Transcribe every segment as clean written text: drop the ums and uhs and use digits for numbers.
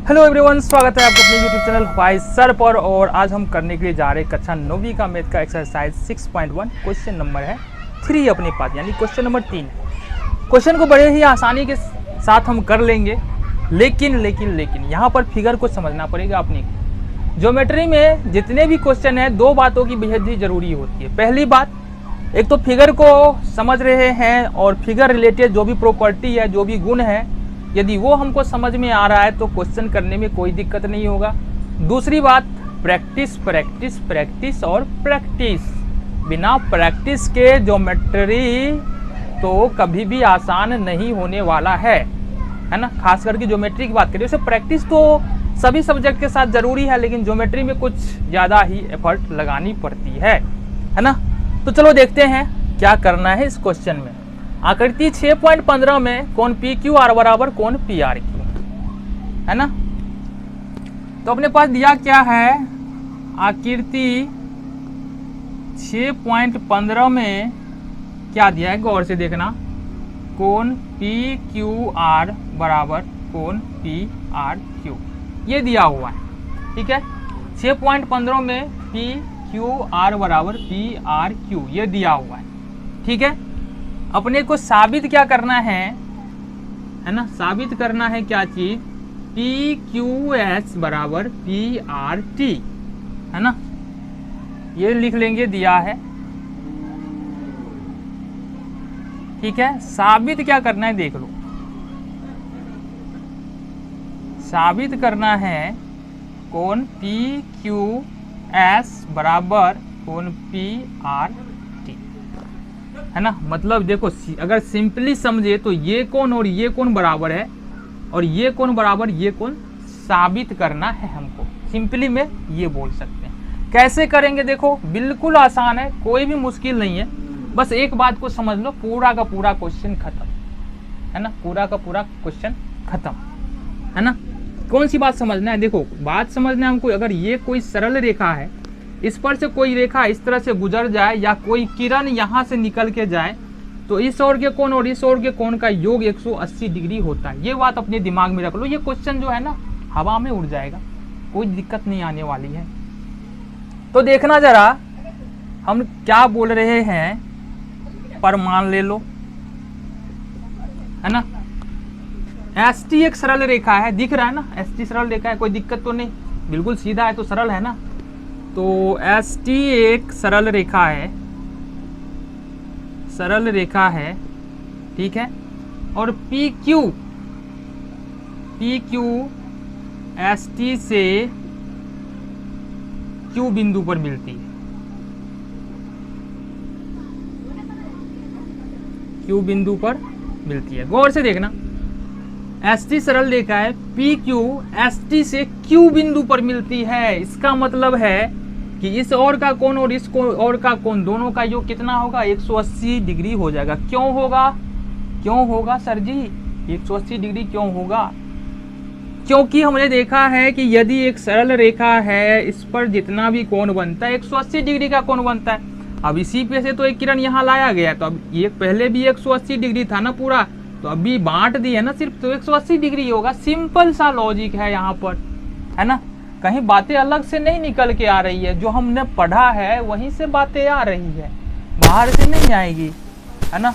Hello everyone, स्वागत है आपका अपने यूट्यूब चैनल वाई सर पर। और आज हम करने के लिए जा रहे हैं कक्षा 9वीं का मैथ का एक्सरसाइज 6.1। क्वेश्चन नंबर है 3 अपने पास, यानी क्वेश्चन नंबर 3। क्वेश्चन को बड़े ही आसानी के साथ हम कर लेंगे, लेकिन यहाँ पर फिगर को समझना पड़ेगा अपने। ज्योमेट्री में जितने भी क्वेश्चन हैं, 2 बातों की बेहद ही जरूरी होती है। पहली बात, एक तो फिगर को समझ रहे हैं और फिगर रिलेटेड जो भी प्रॉपर्टी है, जो भी गुण है, यदि वो हमको समझ में आ रहा है तो क्वेश्चन करने में कोई दिक्कत नहीं होगा। दूसरी बात, प्रैक्टिस प्रैक्टिस प्रैक्टिस और प्रैक्टिस। बिना प्रैक्टिस के ज्योमेट्री तो कभी भी आसान नहीं होने वाला है ना। खास करके ज्योमेट्री की बात करें, वैसे प्रैक्टिस तो सभी सब्जेक्ट के साथ जरूरी है, लेकिन ज्योमेट्री में कुछ ज़्यादा ही एफर्ट लगानी पड़ती है ना। तो चलो देखते हैं क्या करना है इस क्वेश्चन में। आकृति 6.15 में कोण पी क्यू आर बराबर कोण पी आर क्यू है ना। तो अपने पास दिया क्या है, आकृति 6.15 में क्या दिया है, गौर से देखना। कोण पी क्यू आर बराबर कोण पी आर क्यू, ये दिया हुआ है। ठीक है, 6.15 में पी क्यू आर बराबर पी आर क्यू, ये दिया हुआ है। ठीक है, अपने को साबित क्या करना है ना। साबित करना है क्या चीज, पी क्यू एस बराबर पी आर टी, है ना। ये लिख लेंगे, दिया है। ठीक है, साबित क्या करना है देख लो। साबित करना है कोण पी क्यू एस बराबर कोण पी आर, है ना। मतलब देखो, अगर सिंपली समझे तो ये कोण और ये कोण बराबर है, और ये कोण बराबर ये कोण साबित करना है हमको। सिंपली में ये बोल सकते हैं। कैसे करेंगे देखो, बिल्कुल आसान है, कोई भी मुश्किल नहीं है। बस एक बात को समझ लो, पूरा का पूरा क्वेश्चन खत्म, है ना। पूरा का पूरा क्वेश्चन खत्म, है ना। कौन सी बात समझना है, देखो बात समझना है हमको। अगर ये कोई सरल रेखा है, इस पर से कोई रेखा इस तरह से गुजर जाए, या कोई किरण यहाँ से निकल के जाए, तो इस ओर के कोण और इस ओर के कोण का योग 180 डिग्री होता है। ये बात अपने दिमाग में रख लो। ये क्वेश्चन जो है ना, हवा में उड़ जाएगा, कोई दिक्कत नहीं आने वाली है। तो देखना जरा हम क्या बोल रहे हैं, पर मान ले लो, है ना। एस टी एक सरल रेखा है, दिख रहा है ना, एस टी सरल रेखा है, कोई दिक्कत तो नहीं, बिल्कुल सीधा है तो सरल है ना। तो एस टी एक सरल रेखा है, सरल रेखा है। ठीक है, और पी क्यू एस टी से क्यू बिंदु पर मिलती है। क्यू बिंदु पर मिलती है, गौर से देखना। एस टी सरल रेखा है, पी क्यू एस टी से क्यू बिंदु पर मिलती है। इसका मतलब है कि इस ओर का कोण और इस ओर का कोण दोनों का योग कितना होगा, 180 डिग्री हो जाएगा। क्यों होगा सर जी 180 डिग्री क्यों होगा? क्योंकि हमने देखा है कि यदि एक सरल रेखा है, इस पर जितना भी कोण बनता है 180 डिग्री का कोण बनता है। अब इसी पे से तो एक किरण यहाँ लाया गया, तो अब ये पहले भी 180 डिग्री था ना पूरा, तो अभी बांट दी है ना सिर्फ, तो 180 डिग्री होगा। सिंपल सा लॉजिक है यहाँ पर, है ना। कहीं बातें अलग से नहीं निकल के आ रही है, जो हमने पढ़ा है वहीं से बातें आ रही है, बाहर से नहीं आएगी, है ना।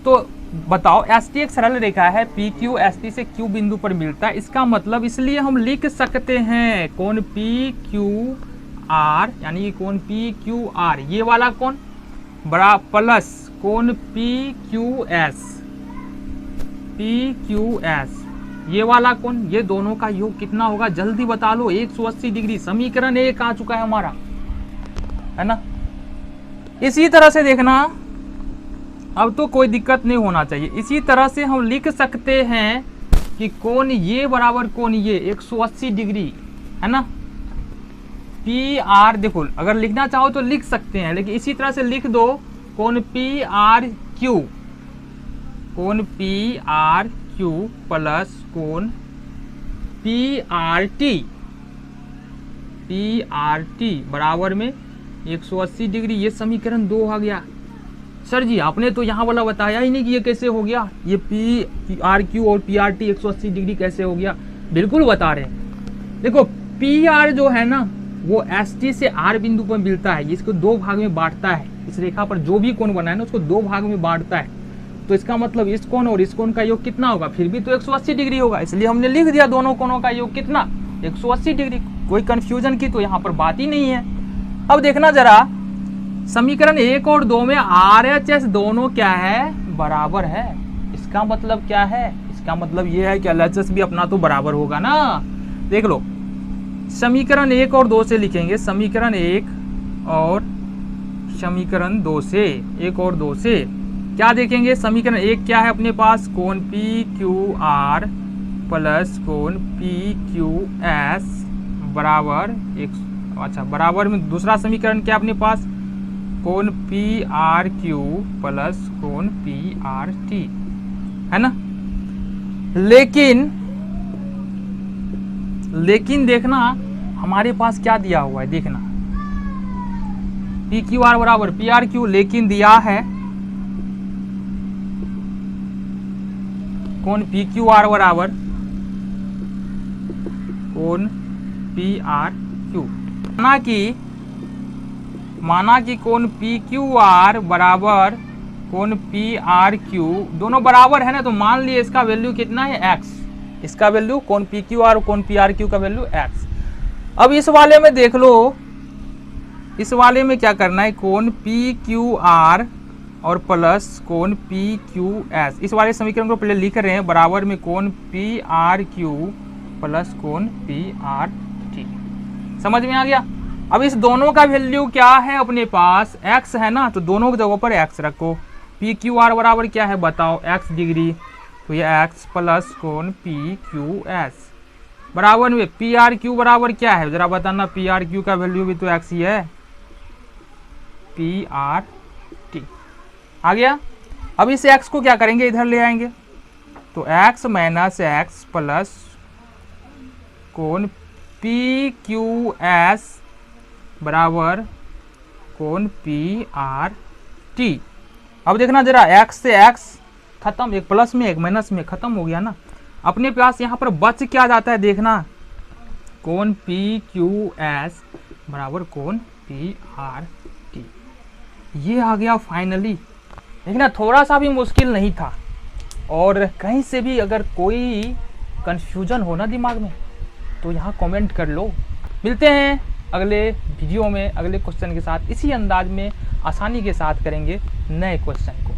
तो बताओ, एस टी एक सरल रेखा है, पी क्यू एस टी से क्यू बिंदु पर मिलता है। इसका मतलब इसलिए हम लिख सकते हैं कोण पी क्यू आर, यानी कि कोण पी क्यू आर ये वाला कोण बड़ा प्लस कोण पी क्यू एस ये वाला कोण, ये दोनों का योग कितना होगा जल्दी बता लो, 180 डिग्री। समीकरण 1 आ चुका है हमारा, है ना। इसी तरह से देखना, अब तो कोई दिक्कत नहीं होना चाहिए। इसी तरह से हम लिख सकते हैं कि कोण ये बराबर कोण ये 180 डिग्री, है ना। पी आर, देखो अगर लिखना चाहो तो लिख सकते हैं, लेकिन इसी तरह से लिख दो कोण पी आर क्यू प्लस कोण पी आर टी बराबर में 180 डिग्री। ये समीकरण 2 आ गया। सर जी आपने तो यहाँ वाला बताया ही नहीं कि ये कैसे हो गया, ये पी आर क्यू और पी आर टी 180 डिग्री कैसे हो गया। बिल्कुल बता रहे हैं। देखो पी आर जो है ना वो एस टी से आर बिंदु पर मिलता है, इसको दो भाग में बांटता है। इस रेखा पर जो भी कोण बना है ना उसको दो भाग में बांटता है। तो इसका मतलब इस कोण और इस कोण का योग कितना होगा, फिर भी तो 180 डिग्री होगा, इसलिए हमने लिख दिया दोनों कोणों का योग कितना, 180 डिग्री। कोई कंफ्यूजन की तो यहाँ पर बात ही नहीं है। अब देखना जरा समीकरण 1 और 2 में RHS दोनों क्या है, बराबर है। इसका मतलब क्या है, इसका मतलब ये है कि LHS भी अपना तो बराबर होगा ना। देख लो समीकरण 1 और 2 से लिखेंगे, समीकरण 1 और समीकरण 2 से, 1 और 2 से क्या देखेंगे। समीकरण 1 क्या है अपने पास, कोण PQR प्लस कोण PQS बराबर बराबर में दूसरा समीकरण क्या अपने पास, कोण PRQ प्लस कोण PRT, है ना। लेकिन देखना हमारे पास क्या दिया हुआ है, देखना PQR बराबर PRQ, लेकिन दिया है कोण PQR बराबर कोण PRQ। माना कि कोण PQR बराबर कोण PRQ दोनों बराबर है ना, तो मान लिए इसका वैल्यू कितना है, x। इसका वैल्यू कोण PQR और कोण PRQ का वैल्यू x। अब इस वाले में देख लो, इस वाले में क्या करना है, कोण PQR और प्लस कोण PQS। इस वाले समीकरण को पहले लिख रहे हैं, बराबर में कोण PRQ प्लस कोण PRT। समझ में आ गया। अब इस दोनों का वैल्यू क्या है अपने पास, x है ना, तो दोनों की जगह पर x रखो। PQR बराबर क्या है बताओ, x डिग्री, तो ये x प्लस कोण PQS बराबर में PRQ बराबर क्या है जरा बताना, PRQ का वैल्यू भी तो x ही है, PRT। आ गया। अब इस x को क्या करेंगे, इधर ले आएंगे, तो x माइनस x प्लस कोण PQS बराबर कोण PRT। अब देखना जरा x से x खत्म, एक प्लस में एक माइनस में खत्म हो गया ना। अपने पास यहाँ पर बच क्या जाता है, देखना कोण PQS बराबर कोण PRT। ये आ गया फाइनली। देखना थोड़ा सा भी मुश्किल नहीं था, और कहीं से भी अगर कोई कंफ्यूजन हो ना दिमाग में तो यहाँ कमेंट कर लो। मिलते हैं अगले वीडियो में अगले क्वेश्चन के साथ, इसी अंदाज में आसानी के साथ करेंगे नए क्वेश्चन को।